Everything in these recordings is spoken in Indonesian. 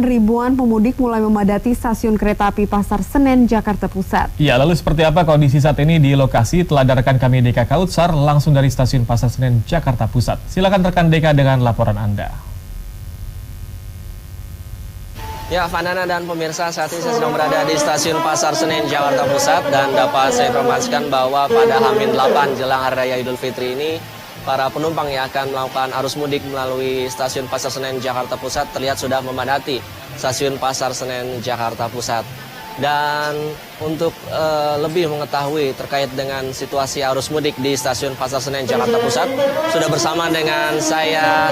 Ribuan pemudik mulai memadati stasiun kereta api Pasar Senen, Jakarta Pusat. Ya, lalu seperti apa kondisi saat ini di lokasi? Telah ada rekan kami Deka Kautsar langsung dari stasiun Pasar Senen, Jakarta Pusat. Silakan rekan Deka dengan laporan Anda. Ya, Vanana dan pemirsa, saat ini saya sedang berada di stasiun Pasar Senen, Jakarta Pusat, dan dapat saya informasikan bahwa pada H-8 jelang Hari Raya Idul Fitri ini, para penumpang yang akan melakukan arus mudik melalui stasiun Pasar Senen, Jakarta Pusat terlihat sudah memadati stasiun Pasar Senen, Jakarta Pusat. Dan untuk lebih mengetahui terkait dengan situasi arus mudik di stasiun Pasar Senen, Jakarta Pusat, sudah bersama dengan saya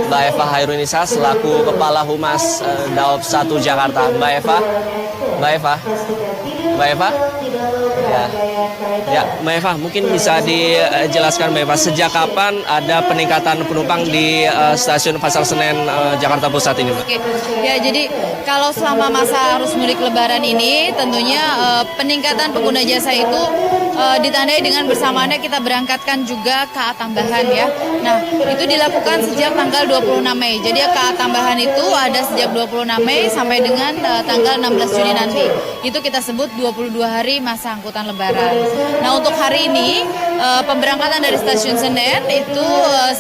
Mbak Eva Hairunisa selaku Kepala Humas Daob 1 Jakarta. Mbak Eva? Ya, Mbak Eva, mungkin bisa dijelaskan Mbak Eva, sejak kapan ada peningkatan penumpang di stasiun Pasar Senen, Jakarta Pusat ini, Mbak? Oke, ya jadi kalau selama masa arus mudik Lebaran ini tentunya peningkatan pengguna jasa itu ditandai dengan bersamaannya kita berangkatkan juga KA tambahan ya. Nah, itu dilakukan sejak tanggal 26 Mei. Jadi KA tambahan itu ada sejak 26 Mei sampai dengan tanggal 16 Juni nanti. Itu kita sebut 22 hari masa angkutan Lebaran. Nah, untuk hari ini pemberangkatan dari stasiun Senen itu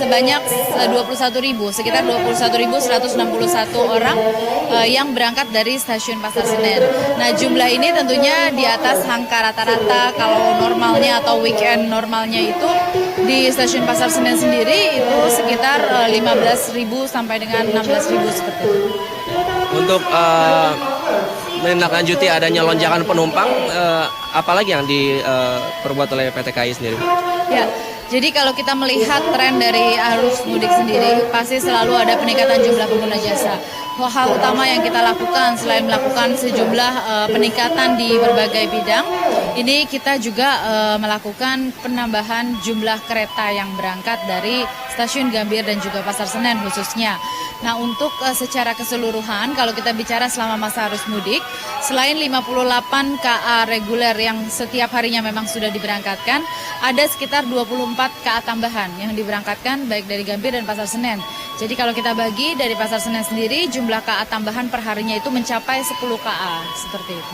sebanyak 21.000, sekitar 21.161 orang yang berangkat dari stasiun Pasar Senen. Nah, jumlah ini tentunya di atas angka rata-rata kalau normalnya atau weekend normalnya itu di stasiun Pasar Senen sendiri itu sekitar 15.000 sampai dengan 16.000 seperti itu. Untuk menindaklanjuti adanya lonjakan penumpang, apalagi yang diperbuat oleh PT KAI sendiri? Ya, jadi kalau kita melihat tren dari arus mudik sendiri, pasti selalu ada peningkatan jumlah pengguna jasa. Hal utama yang kita lakukan selain melakukan sejumlah peningkatan di berbagai bidang, ini kita juga melakukan penambahan jumlah kereta yang berangkat dari stasiun Gambir dan juga Pasar Senen khususnya. Nah, untuk secara keseluruhan kalau kita bicara selama masa arus mudik, selain 58 KA reguler yang setiap harinya memang sudah diberangkatkan, ada sekitar 24 KA tambahan yang diberangkatkan baik dari Gambir dan Pasar Senen. Jadi kalau kita bagi dari Pasar Senen sendiri, jumlah KA tambahan perharinya itu mencapai 10 KA, seperti itu.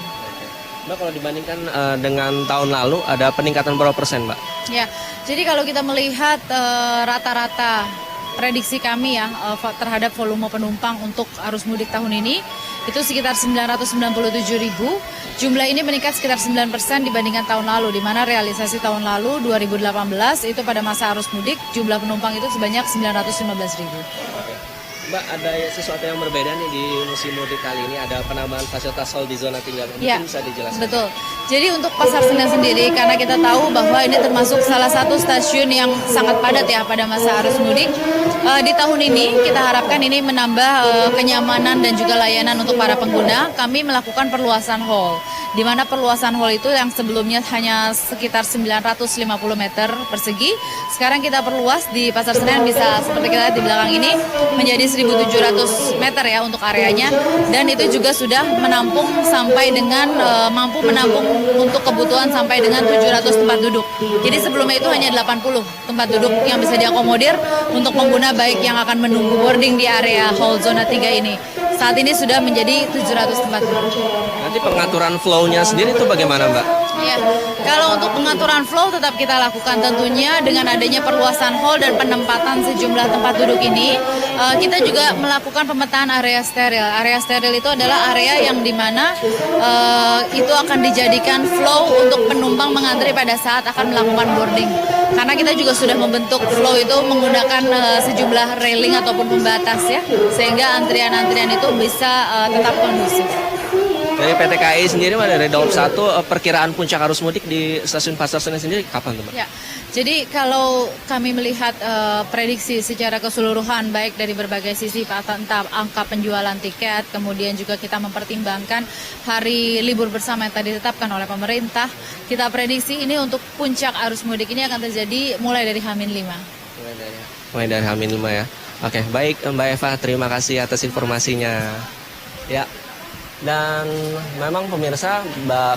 Mbak, kalau dibandingkan dengan tahun lalu, ada peningkatan berapa persen, Mbak? Ya, jadi kalau kita melihat rata-rata prediksi kami ya terhadap volume penumpang untuk arus mudik tahun ini, itu sekitar 997.000. Jumlah ini meningkat sekitar 9% dibandingkan tahun lalu, di mana realisasi tahun lalu 2018 itu pada masa arus mudik jumlah penumpang itu sebanyak 915.000. Mbak, ada sesuatu yang berbeda nih di musim mudik kali ini, ada penambahan fasilitas tol di zona tinggal. Mungkin ya, bisa dijelaskan? Betul. Jadi untuk Pasar Senen sendiri, karena kita tahu bahwa ini termasuk salah satu stasiun yang sangat padat ya pada masa arus mudik, di tahun ini kita harapkan ini menambah kenyamanan dan juga layanan untuk para pengguna. Kami melakukan perluasan hall, di mana perluasan hall itu yang sebelumnya hanya sekitar 950 meter persegi, sekarang kita perluas di Pasar Senen bisa seperti kita lihat di belakang ini menjadi 1.700 meter ya untuk areanya, dan itu juga sudah menampung sampai dengan mampu menampung untuk kebutuhan sampai dengan 700 tempat duduk. Jadi sebelumnya itu hanya 80 tempat duduk yang bisa diakomodir untuk pengguna baik yang akan menunggu boarding di area hall zona 3 ini. Saat ini sudah menjadi 700 tempat duduk. Nanti pengaturan flow-nya sendiri itu bagaimana, Mbak? Ya, kalau untuk pengaturan flow tetap kita lakukan tentunya dengan adanya perluasan hall dan penempatan sejumlah tempat duduk ini, kita juga melakukan pemetaan area steril. Area steril itu adalah area yang dimana itu akan dijadikan flow untuk penumpang mengantri pada saat akan melakukan boarding. Karena kita juga sudah membentuk flow itu menggunakan sejumlah railing ataupun pembatas ya, sehingga antrian-antrian itu bisa tetap kondusif. Dari PT KAI sendiri, dari Daob 1, perkiraan puncak arus mudik di stasiun Pasar Senen sendiri kapan, teman? Ya, jadi kalau kami melihat prediksi secara keseluruhan baik dari berbagai sisi, entah angka penjualan tiket, kemudian juga kita mempertimbangkan hari libur bersama yang tadi ditetapkan oleh pemerintah, kita prediksi ini untuk puncak arus mudik ini akan terjadi mulai dari H-5. Mulai dari H-5 ya. Oke, baik Mbak Eva, terima kasih atas informasinya. Ya. Dan memang pemirsa,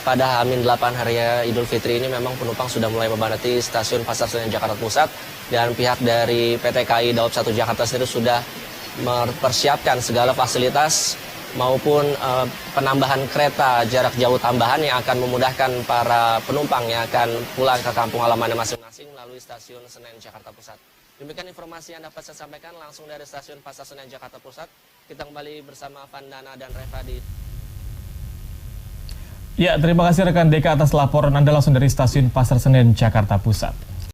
pada H-8 Hari Raya Idul Fitri ini memang penumpang sudah mulai memadati stasiun Pasar Senen Jakarta Pusat, dan pihak dari PT KAI Daob 1 Jakarta sendiri sudah mempersiapkan segala fasilitas maupun penambahan kereta jarak jauh tambahan yang akan memudahkan para penumpang yang akan pulang ke kampung halamannya masing-masing melalui stasiun Senen Jakarta Pusat. Demikian informasi yang dapat saya sampaikan langsung dari stasiun Pasar Senen Jakarta Pusat. Kita kembali bersama Vandana dan Reva di... Ya, terima kasih rekan Deka atas laporan Anda langsung dari stasiun Pasar Senen Jakarta Pusat.